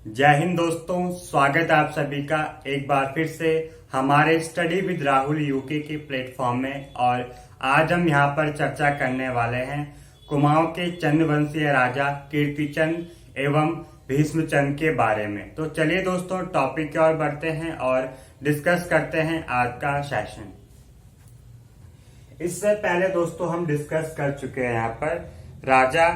जय हिंद दोस्तों, स्वागत है आप सभी का एक बार फिर से हमारे स्टडी विद राहुल यूके के प्लेटफॉर्म में। और आज हम यहाँ पर चर्चा करने वाले हैं कुमाऊं के चंद्रवंशीय राजा कीर्तिचंद एवं भीष्मचंद के बारे में। तो चलिए दोस्तों, टॉपिक की ओर बढ़ते हैं और डिस्कस करते हैं आज का सेशन। इससे पहले दोस्तों हम डिस्कस कर चुके हैं यहाँ पर राजा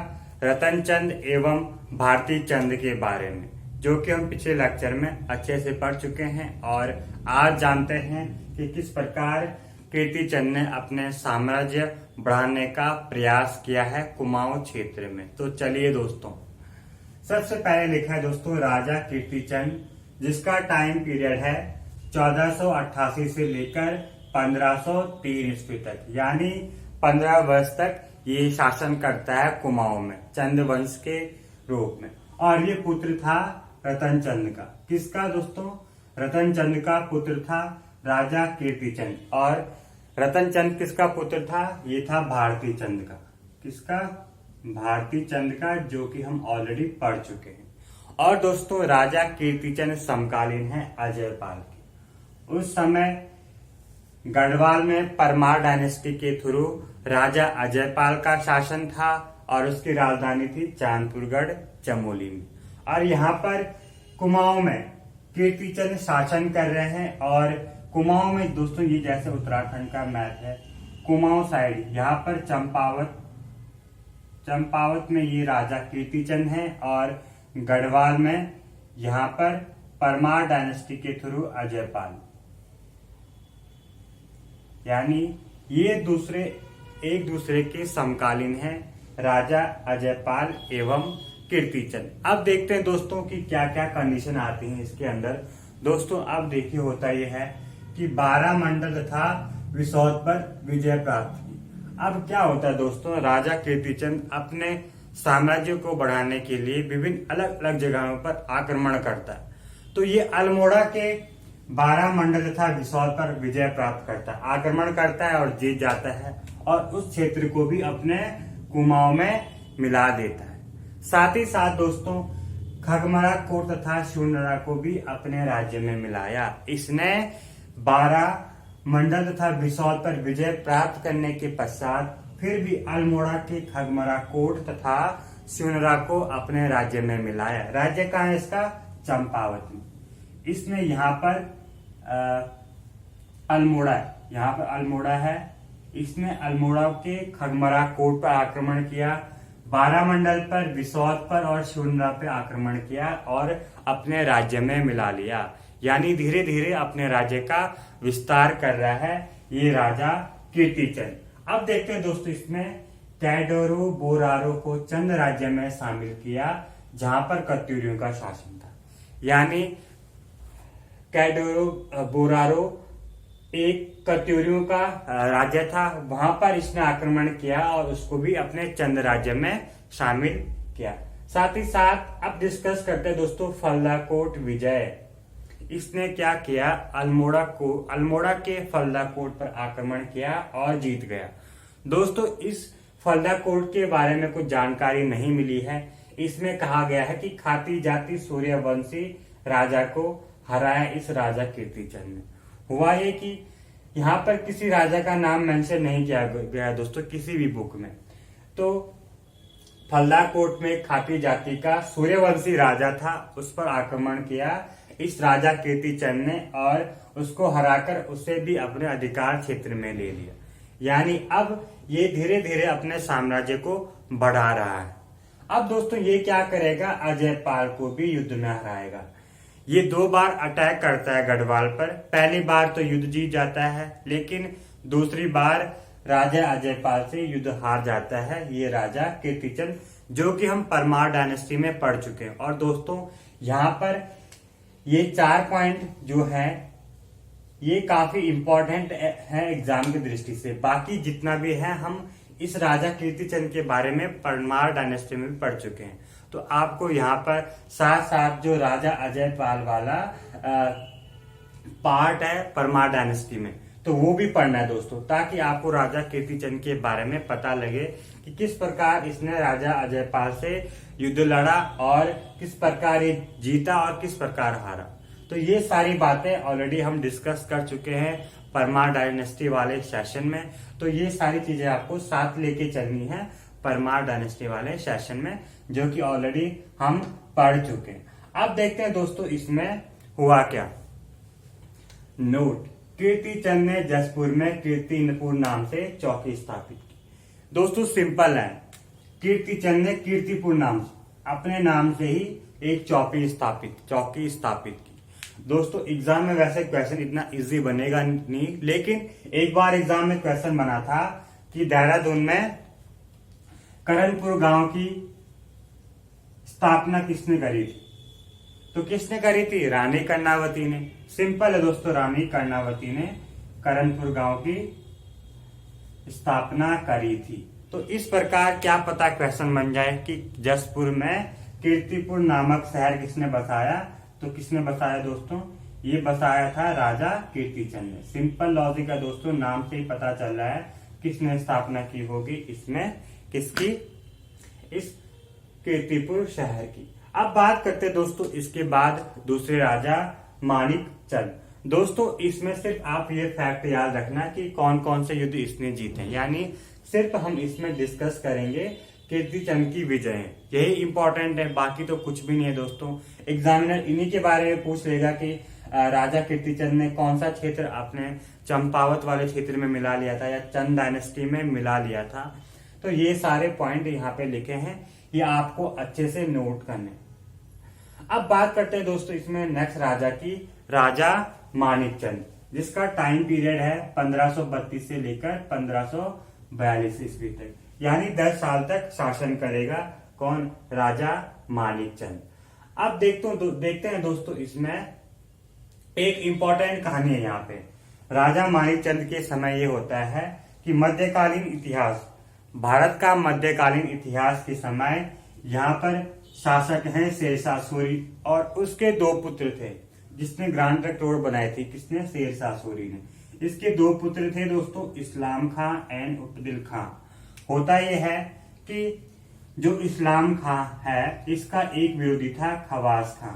रतनचंद एवं भारती चंद के बारे में, जो कि हम पिछले लेक्चर में अच्छे से पढ़ चुके हैं। और आज जानते हैं कि किस प्रकार कीर्तिचंद ने अपने साम्राज्य बढ़ाने का प्रयास किया है कुमाऊं क्षेत्र में। तो चलिए दोस्तों, सबसे पहले लिखा है दोस्तों राजा कीर्तिचंद, जिसका टाइम पीरियड है 1488 से लेकर 1503 ईस्वी तक, यानी 15 वर्ष तक ये शासन करता है कुमाऊं में चंद्रवंश के रूप में। और ये पुत्र था रतनचंद का। किसका दोस्तों? रतनचंद का पुत्र था राजा कीर्तिचंद। और रतनचंद किसका पुत्र था? ये था भारती चंद का। किसका? भारती चंद का, जो कि हम ऑलरेडी पढ़ चुके हैं। और दोस्तों राजा कीर्तिचंद समकालीन है अजयपाल के। उस समय गढ़वाल में परमार डायनेस्टी के थ्रू राजा अजयपाल का शासन था और उसकी राजधानी थी चांदपुरगढ़ चमोली में। और यहाँ पर कुमाऊं में कीर्तिचंद शासन कर रहे हैं। और कुमाऊं में दोस्तों, ये जैसे उत्तराखंड का मैप है, कुमाऊं साइड यहाँ पर चंपावत में ये राजा कीर्तिचंद हैं और गढ़वाल में यहाँ पर परमार डायनेस्टी के थ्रू अजयपाल, यानी ये एक दूसरे के समकालीन हैं, राजा अजयपाल एवं कीर्तिचंद। अब देखते हैं दोस्तों कि क्या क्या कंडीशन आती हैं इसके अंदर। दोस्तों अब देखिए, होता यह है कि 12 मंडल तथा विसौत पर विजय प्राप्त की। अब क्या होता है दोस्तों, राजा कीर्तिचंद अपने साम्राज्य को बढ़ाने के लिए विभिन्न अलग अलग जगहों पर आक्रमण करता है। तो ये अल्मोड़ा के 12 मंडल तथा विसौत पर विजय प्राप्त करता है, आक्रमण करता है और जीत जाता है, और उस क्षेत्र को भी अपने कुमाऊं में मिला देता है। साथ ही साथ दोस्तों खगमरा कोट तथा शूरनारा को भी अपने राज्य में मिलाया। इसने 12 मंडल तथा विसौत पर विजय प्राप्त करने के पश्चात फिर भी अल्मोड़ा के खगमरा कोट तथा शूरनारा को अपने राज्य में मिलाया। राज्य कहाँ है इसका? चंपावत में। इसने यहाँ पर अल्मोड़ा है। इसने अल्मोड़ा के खगमरा कोट पर आक्रमण किया, 12 मंडल पर, विसौत पर और शूरनारा पे आक्रमण किया और अपने राज्य में मिला लिया। यानी धीरे धीरे अपने राज्य का विस्तार कर रहा है ये राजा कीर्तिचंद। अब देखते हैं दोस्तों, इसमें कैडोरो बोरारो को चंद राज्य में शामिल किया, जहां पर कत्यूरियों का शासन था। यानी कैडोरो बोरारो एक कत्यूरियों का राज्य था, वहां पर इसने आक्रमण किया और उसको भी अपने चंद राज्य में शामिल किया। साथ ही साथ अब डिस्कस करते हैं दोस्तों फल्लाकोट विजय। इसने क्या किया? अल्मोड़ा के फल्लाकोट पर आक्रमण किया और जीत गया। दोस्तों इस फल्लाकोट के बारे में कुछ जानकारी नहीं मिली है। इसमें कहा गया है कि खाती जाति सूर्यवंशी राजा को हराया इस राजा कीर्तिचंद ने। हुआ ये कि यहाँ पर किसी राजा का नाम मेंशन नहीं किया गया दोस्तों किसी भी बुक में। तो फल्लाकोट में खाती जाति का सूर्यवंशी राजा था, उस पर आक्रमण किया इस राजा कीर्तिचंद ने और उसको हराकर उसे भी अपने अधिकार क्षेत्र में ले लिया। यानी अब ये धीरे धीरे अपने साम्राज्य को बढ़ा रहा है। अब दोस्तों ये क्या करेगा? अजयपाल को भी युद्ध में हराएगा। ये 2 बार अटैक करता है गढ़वाल पर। पहली बार तो युद्ध जीत जाता है, लेकिन दूसरी बार राजा अजयपाल से युद्ध हार जाता है ये राजा कीर्तिचंद, जो कि हम परमार डायनेस्टी में पढ़ चुके हैं। और दोस्तों यहाँ पर ये 4 पॉइंट जो है ये काफी इंपॉर्टेंट है एग्जाम की दृष्टि से। बाकी जितना भी है हम इस राजा कीर्तिचंद के बारे में परमार डायनेस्टी में भी पढ़ चुके हैं। तो आपको यहाँ पर साथ साथ जो राजा अजयपाल वाला पार्ट है परमार डायनेस्टी में, तो वो भी पढ़ना है दोस्तों, ताकि आपको राजा कीर्तिचंद के बारे में पता लगे कि किस प्रकार इसने राजा अजयपाल से युद्ध लड़ा और किस प्रकार ये जीता और किस प्रकार हारा। तो ये सारी बातें ऑलरेडी हम डिस्कस कर चुके हैं परमार डायनेस्टी वाले सेशन में। तो ये सारी चीजें आपको साथ लेके चलनी है परमार डायनेस्टी वाले सेशन में, जो कि ऑलरेडी हम पढ़ चुके हैं। अब देखते हैं दोस्तों इसमें हुआ क्या। नोट, कीर्तिचंद ने जसपुर में कीर्तिपुर नाम से चौकी स्थापित की। दोस्तों सिंपल है, कीर्तिचंद ने कीर्तिपुर नाम से अपने नाम से ही एक चौकी स्थापित की। दोस्तों एग्जाम में वैसे क्वेश्चन इतना इजी बनेगा नहीं, लेकिन एक बार एग्जाम में क्वेश्चन बना था कि देहरादून में करणपुर गांव की स्थापना किसने करी थी। तो किसने करी थी? रानी कर्णावती ने। सिंपल है दोस्तों, रानी कर्णावती ने करणपुर गांव की स्थापना करी थी। तो इस प्रकार क्या पता क्वेश्चन बन जाए कि जसपुर में कीर्तिपुर नामक शहर किसने बसाया। तो किसने बसाया दोस्तों? ये बसाया था राजा कीर्तिचंद ने। सिंपल लॉजिक है दोस्तों, नाम से ही पता चल रहा है किसने स्थापना की होगी इसमें, किसकी? इस कीर्तिपुर शहर की। अब बात करते हैं दोस्तों इसके बाद दूसरे राजा माणिक चंद। दोस्तों इसमें सिर्फ आप ये फैक्ट याद रखना कि कौन कौन से युद्ध इसने जीते, यानी सिर्फ हम इसमें डिस्कस करेंगे कीर्तिचंद की विजय, यही इंपॉर्टेंट है, बाकी तो कुछ भी नहीं है दोस्तों। एग्जामिनर इन्हीं के बारे में पूछ लेगा कि राजा कीर्तिचंद ने कौन सा क्षेत्र अपने चंपावत वाले क्षेत्र में मिला लिया था या चंद डायनेस्टी में मिला लिया था। तो ये सारे पॉइंट यहाँ पे लिखे हैं, ये आपको अच्छे से नोट करने। अब बात करते हैं दोस्तों इसमें नेक्स्ट राजा की, राजा माणिकचंद, जिसका टाइम पीरियड है 1532 से लेकर 1542 ईस्वी तक, यानी 10 साल तक शासन करेगा कौन? राजा माणिकचंद। अब देखते हैं दोस्तों इसमें एक इंपॉर्टेंट कहानी है यहाँ पे। राजा माणिकचंद के समय ये होता है कि मध्यकालीन इतिहास, भारत का मध्यकालीन इतिहास के समय यहाँ पर शासक हैं शेरशाह सूरी, और उसके 2 पुत्र थे जिसने ग्रांड ट्रंक रोड बनाई थी। किसने? शेरशाह सूरी ने। इसके 2 पुत्र थे दोस्तों, इस्लाम खां एंड उपदिल खां। होता यह है कि जो इस्लाम खां है इसका एक विरोधी था खवास खां,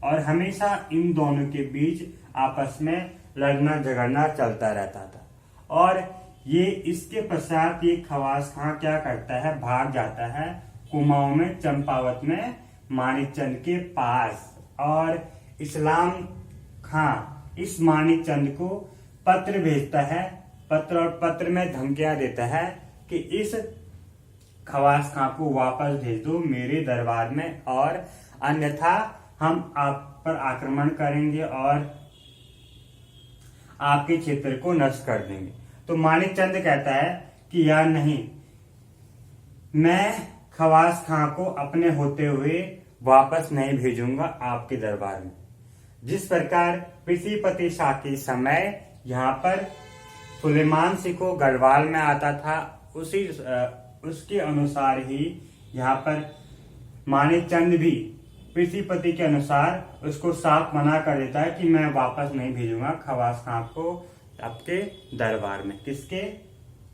और हमेशा इन दोनों के बीच आपस में लड़ना झगड़ना चलता रहता था। और ये इसके पश्चात ये खवास खां क्या करता है? भाग जाता है कुमाऊं में, चंपावत में माणिकचंद के पास, और इस्लाम खां इस माणिकचंद को पत्र भेजता है, और पत्र में धमकियां देता है कि इस खवास खां को वापस भेज दो मेरे दरबार में, और अन्यथा हम आप पर आक्रमण करेंगे और आपके क्षेत्र को नष्ट कर देंगे। तो माणिकचंद कहता है कि यार नहीं, मैं खवास खां को अपने होते हुए वापस नहीं भेजूंगा आपके दरबार में। जिस प्रकार पृथ्वीपति शाह के समय यहाँ पर सुलेमान सिखो गढ़वाल में आता था, उसके अनुसार ही यहाँ पर माणिकचंद भी पृथ्वीपति के अनुसार उसको साफ मना कर देता है कि मैं वापस नहीं भेजूंगा खवास खां को आपके दरबार में। किसके?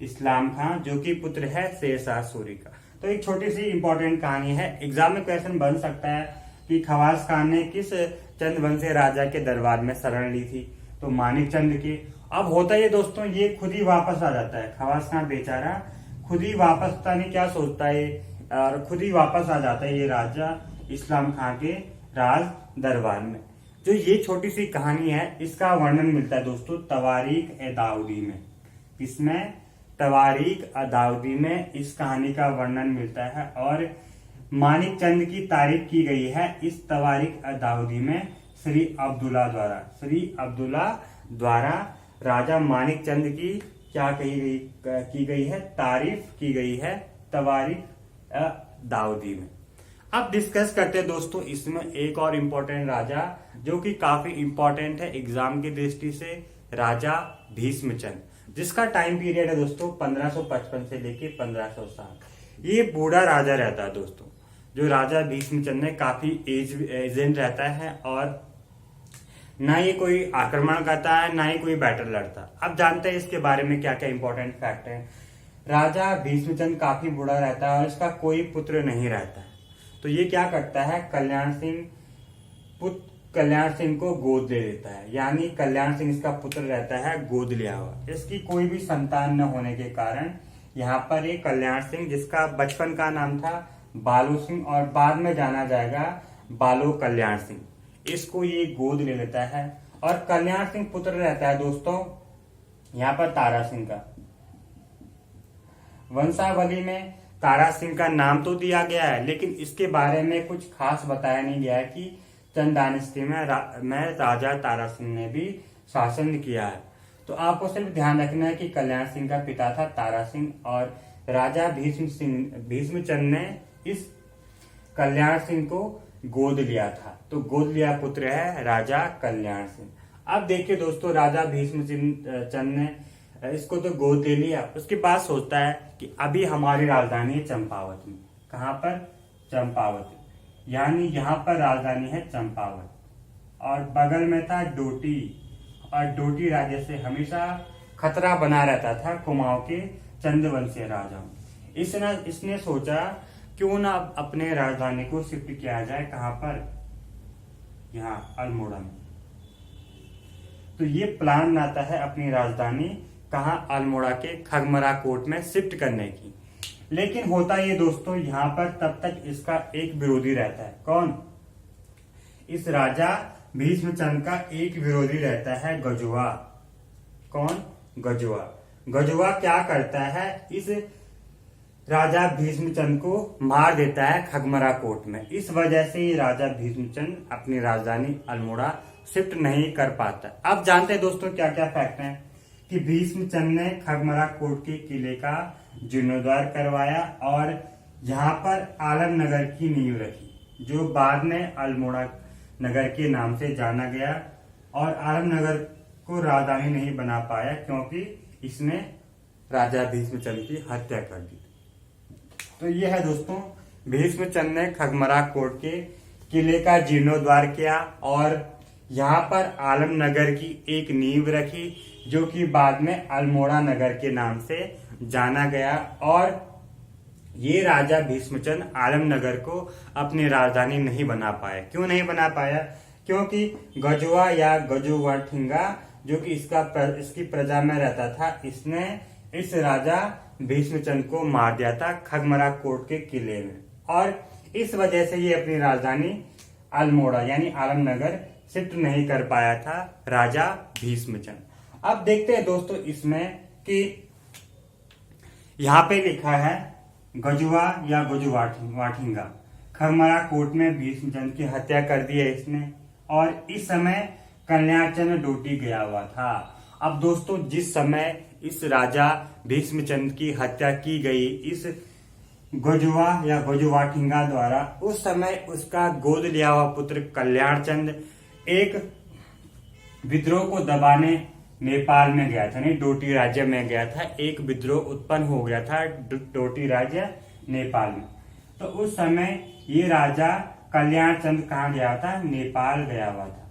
इस्लाम खां, जो कि पुत्र है शेरशाह सूरी का। तो एक छोटी सी इंपॉर्टेंट कहानी है, एग्जाम में क्वेश्चन बन सकता है कि खवास खान ने किस चंद्रवंशी राजा के दरबार में शरण ली थी। तो माणिकचंद के। अब होता है दोस्तों, ये खुद ही वापस आ जाता है, खवास खान बेचारा खुद ही वापस, पता नहीं क्या सोचता है, और खुद ही वापस आ जाता है ये राजा इस्लाम खां के राज दरबार में। जो ये छोटी सी कहानी है इसका वर्णन मिलता है दोस्तों तवारीख-ए-दाऊदी में। इसमें तवारीख-ए-दाऊदी में इस कहानी का वर्णन मिलता है, और माणिकचंद की तारीफ की गई है इस तवारीख-ए-दाऊदी में श्री अब्दुल्ला द्वारा राजा माणिकचंद की क्या की गई है? तारीफ की गई है तवारीख-ए-दाऊदी में। अब डिस्कस करते हैं दोस्तों इसमें एक और इम्पोर्टेंट राजा, जो कि काफी इम्पोर्टेंट है एग्जाम की दृष्टि से, राजा भीष्मचंद, जिसका टाइम पीरियड है दोस्तों 1555 से लेके 1560। ये बूढ़ा राजा रहता है दोस्तों, जो राजा भीष्मचंद ने काफी एजेंट रहता है, और ना ये कोई आक्रमण करता है ना ही कोई बैटल लड़ता। अब जानते हैं इसके बारे में क्या क्या इंपॉर्टेंट फैक्ट है। राजा भीष्मचंद काफी बूढ़ा रहता है और इसका कोई पुत्र नहीं रहता है। तो ये क्या करता है, कल्याण सिंह को गोद ले लेता है, यानी कल्याण सिंह इसका पुत्र रहता है गोद लिया हुआ। इसकी कोई भी संतान न होने के कारण यहाँ पर ये कल्याण सिंह, जिसका बचपन का नाम था बालू सिंह और बाद में जाना जाएगा बालो कल्याण सिंह, इसको ये गोद ले लेता है। और कल्याण सिंह पुत्र रहता है दोस्तों यहाँ पर तारा सिंह का। वंशावली में तारा सिंह का नाम तो दिया गया है, लेकिन इसके बारे में कुछ खास बताया नहीं गया है कि चंद डायनेस्टी में राजा तारा सिंह ने भी शासन किया है। तो आपको सिर्फ ध्यान रखना है कि कल्याण सिंह का पिता था तारा सिंह और राजा भीष्मचंद ने इस कल्याण सिंह को गोद लिया था। तो गोद लिया पुत्र है राजा कल्याण सिंह। अब देखिए दोस्तों, राजा भीष्मचंद ने इसको तो गोद ले लिया, उसके बाद सोचता है कि अभी हमारी राजधानी है चंपावत में। कहाँ पर? चंपावत, यानी यहाँ पर राजधानी है चंपावत और बगल में था डोटी, और डोटी राज्य से हमेशा खतरा बना रहता था कुमाऊं के चंद्रवंशीय राजाओं। इसने सोचा क्यों ना अपने राजधानी को शिफ्ट किया जाए, कहाँ पर? यहाँ अल्मोड़ा में। तो ये प्लान आता है अपनी राजधानी कहाँ? अल्मोड़ा के खगमरा कोट में शिफ्ट करने की। लेकिन होता ये दोस्तों, यहाँ पर तब तक इसका एक विरोधी रहता है। कौन? इस राजा भीष्मचंद का एक विरोधी रहता है गजुआ। कौन? गजुआ। गजुआ क्या करता है, इस राजा भीष्मचंद को मार देता है खगमरा कोट में। इस वजह से ये राजा भीष्मचंद अपनी राजधानी अल्मोड़ा शिफ्ट नहीं कर पाता। अब जानते हैं दोस्तों क्या क्या फैक्ट हैं कि भीष्मचंद ने खगमरा कोट के किले का जीर्णोद्धार करवाया और यहाँ पर आलम नगर की नींव रखी, जो बाद में अल्मोड़ा नगर के नाम से जाना गया। और आलम नगर को राजधानी नहीं बना पाया क्योंकि इसने राजा भीष्मचंद की हत्या कर दी। तो ये है दोस्तों, भीष्मचंद ने खगमरा कोट के किले का जीर्णोद्धार किया और यहाँ पर आलम नगर की एक नींव रखी, जो कि बाद में अल्मोड़ा नगर के नाम से जाना गया। और ये राजा भीष्मचंद आलम नगर को अपनी राजधानी नहीं बना पाया। क्यों नहीं बना पाया? क्योंकि गजुआ या गजुवाठिंगा, जो कि इसकी प्रजा में रहता था, इसने इस राजा भीष्मचंद को मार दिया था खगमरा कोट के किले में। और इस वजह से ये अपनी राजधानी अल्मोड़ा यानी आलम नगर शिफ्ट नहीं कर पाया था राजा भीष्मचंद। अब देखते हैं दोस्तों इसमें कि यहाँ पे लिखा है गजुआ या गजुवाठिंगा, खगमरा कोट में भीष्मचंद की हत्या कर दी है इसने। और इस समय कल्याणचंद डोटी गया हुआ था। अब दोस्तों, जिस समय इस राजा भीष्मचंद की हत्या की गई इस गजुआ या गजुवाठिंगा द्वारा, उस समय उसका गोद लिया हुआ पुत्र कल्याणचंद एक विद्रोह को दबाने नेपाल में गया था, नहीं डोटी राज्य में गया था। एक विद्रोह उत्पन्न हो गया था डोटी राज्य नेपाल में। तो उस समय ये राजा कल्याणचंद कहाँ गया था? नेपाल गया हुआ था।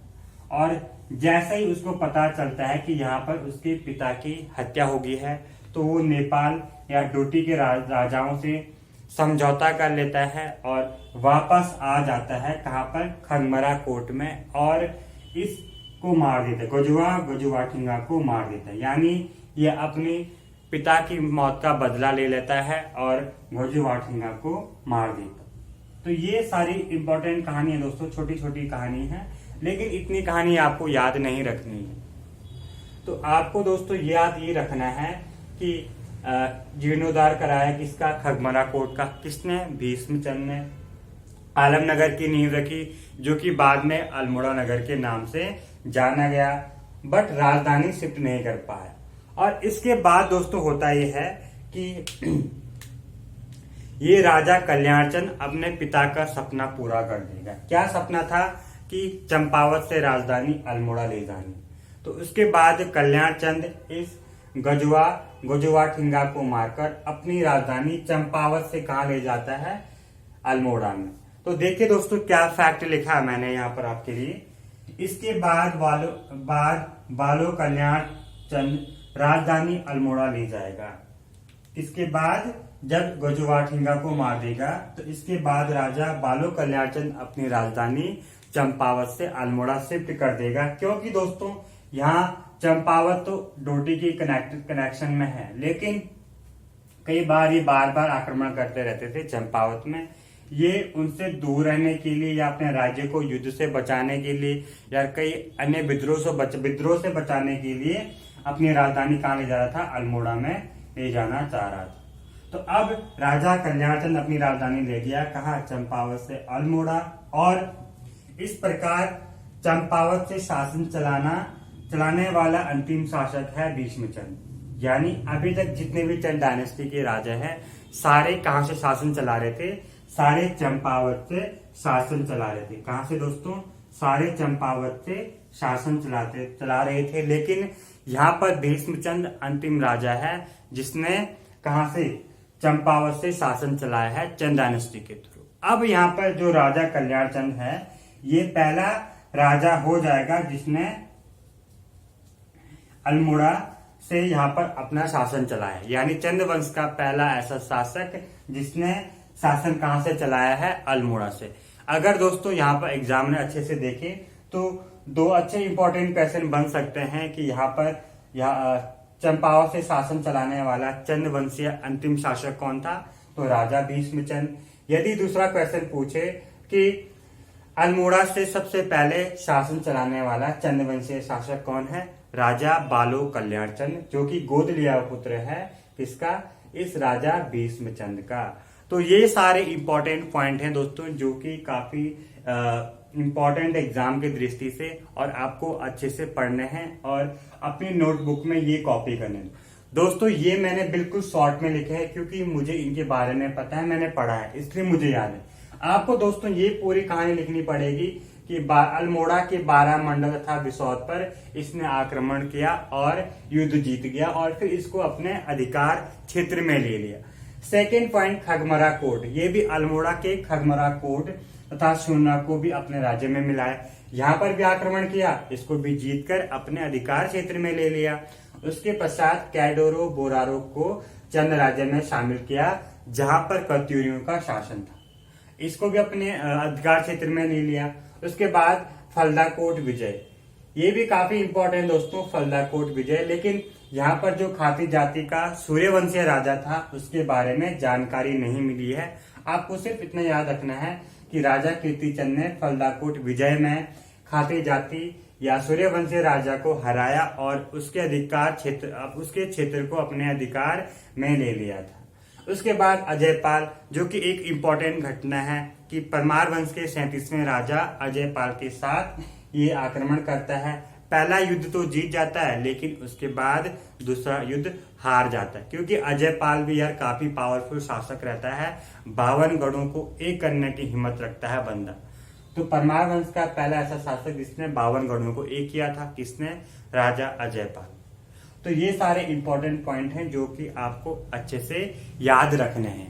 और जैसे ही उसको पता चलता है कि यहाँ पर उसके पिता की हत्या हो गई है, तो वो नेपाल या डोटी के राजाओं से समझौता कर लेता है और वापस आ जाता है कहाँ पर? खगमरा कोट में। और इसको मार देता है, गजुवाठिंगा को मार देता है, यानी ये अपनी पिता की मौत का बदला ले लेता है और गजुवाठिंगा को मार देता। तो ये सारी इंपॉर्टेंट कहानी है दोस्तों, छोटी छोटी कहानी है, लेकिन इतनी कहानी आपको याद नहीं रखनी है। तो आपको दोस्तों याद ये रखना है कि जीर्णोद्धार कराया किसका? खगमरा कोट का। किसने? भीष्मचंद ने। आलम नगर की नींव रखी, जो कि बाद में अल्मोड़ा नगर के नाम से जाना गया, बट राजधानी शिफ्ट नहीं कर पाया। और इसके बाद दोस्तों होता यह है कि ये राजा कल्याणचंद अपने पिता का सपना पूरा कर देगा। क्या सपना था? कि चंपावत से राजधानी अल्मोड़ा ले जानी। तो उसके बाद कल्याणचंद इस गजुवाठिंगा को मारकर अपनी राजधानी चंपावत से कहा ले जाता है? अल्मोड़ा में। तो देखिए दोस्तों क्या फैक्ट लिखा है मैंने यहाँ पर आपके लिए। इसके बाद बालो कल्याणचंद राजधानी अल्मोड़ा ले जाएगा। इसके बाद जब गजुवाठिंगा को मार देगा तो इसके बाद राजा बालो कल्याण चंद अपनी राजधानी चंपावत से अल्मोड़ा शिफ्ट कर देगा, क्योंकि दोस्तों यहाँ चंपावत तो डोटी की कनेक्शन में है, लेकिन कई बार ये बार बार आक्रमण करते रहते थे चंपावत में। ये उनसे दूर रहने के लिए या अपने राज्य को युद्ध से बचाने के लिए या कई अन्य विद्रोह से बचाने के लिए अपनी राजधानी कहाँ ले जा रहा था, अल्मोड़ा में ले जाना चाह रहा था। तो अब राजा कल्याणचंद अपनी राजधानी ले गया कहा, चंपावत से अल्मोड़ा, और इस प्रकार चंपावत से शासन चलाने वाला अंतिम शासक है भीष्मचंद। यानी अभी तक जितने भी चंद डायनेस्टी के राजा हैं सारे कहां से शासन चला रहे थे, सारे चंपावत से शासन चला रहे थे। कहां से दोस्तों, सारे चंपावत से शासन चला रहे थे। लेकिन यहाँ पर भीष्मचंद अंतिम राजा है जिसने कहां से, चंपावत से शासन चलाया है चंद डायनेस्टी के थ्रू। अब यहाँ पर जो राजा कल्याण चंद है ये पहला राजा हो जाएगा जिसने अल्मोड़ा से यहाँ पर अपना शासन चलाया, यानी चंद वंश का पहला ऐसा शासक जिसने शासन कहां से चलाया है, अल्मोड़ा से। अगर दोस्तों यहाँ पर एग्जाम में अच्छे से देखें तो दो अच्छे इंपॉर्टेंट क्वेश्चन बन सकते हैं कि यहाँ पर चंपावत से शासन चलाने वाला चंद वंशीय अंतिम शासक कौन था, तो राजा भीष्मचंद। यदि दूसरा क्वेश्चन पूछे कि अल्मोड़ा से सबसे पहले शासन चलाने वाला चंद वंशीय शासक कौन है, राजा बालो कल्याण चंद, जो कि गोद लिया पुत्र है किसका, इस राजा भीष्मचंद का। तो ये सारे इंपॉर्टेंट पॉइंट हैं दोस्तों जो कि काफी इंपॉर्टेंट एग्जाम की दृष्टि से और आपको अच्छे से पढ़ने हैं और अपनी नोटबुक में ये कॉपी करने हैं। दोस्तों ये मैंने बिल्कुल शॉर्ट में लिखे हैं क्योंकि मुझे इनके बारे में पता है, मैंने पढ़ा है, इसलिए मुझे याद है। आपको दोस्तों ये पूरी कहानी लिखनी पड़ेगी कि अल्मोड़ा के 12 मंडल तथा बिसौत पर इसने आक्रमण किया और युद्ध जीत गया और फिर इसको अपने अधिकार क्षेत्र में ले लिया। सेकेंड पॉइंट, खगमरा कोट, ये भी अल्मोड़ा के खगमरा कोट तथा सुन्ना को भी अपने राज्य में मिलाया, यहाँ पर भी आक्रमण किया, इसको भी जीतकर अपने अधिकार क्षेत्र में ले लिया। उसके पश्चात कैडोरो बोरारो को चंद राज्य में शामिल किया जहां पर कत्यूरियों का शासन था, इसको भी अपने अधिकार क्षेत्र में ले लिया। उसके बाद फलदाकोट विजय, ये भी काफी इंपॉर्टेंट दोस्तों, फलदाकोट विजय। लेकिन यहाँ पर जो खाती जाति का सूर्यवंशीय राजा था उसके बारे में जानकारी नहीं मिली है। आपको सिर्फ इतना याद रखना है कि राजा कीर्तिचंद ने फलदाकोट विजय में खाती जाति या सूर्यवंशीय राजा को हराया और उसके क्षेत्र को अपने अधिकार में ले लिया था। उसके बाद अजयपाल, जो कि एक इम्पोर्टेंट घटना है कि परमार वंश के 37वें राजा अजयपाल के साथ ये आक्रमण करता है। पहला युद्ध तो जीत जाता है लेकिन उसके बाद दूसरा युद्ध हार जाता है, क्योंकि अजयपाल भी यार काफी पावरफुल शासक रहता है, 52 गढ़ों को एक करने की हिम्मत रखता है बंदा। तो परमार वंश का पहला ऐसा शासक जिसने 52 गढ़ों को एक किया था, किसने, राजा अजयपाल। तो ये सारे इंपॉर्टेंट पॉइंट हैं जो कि आपको अच्छे से याद रखने हैं।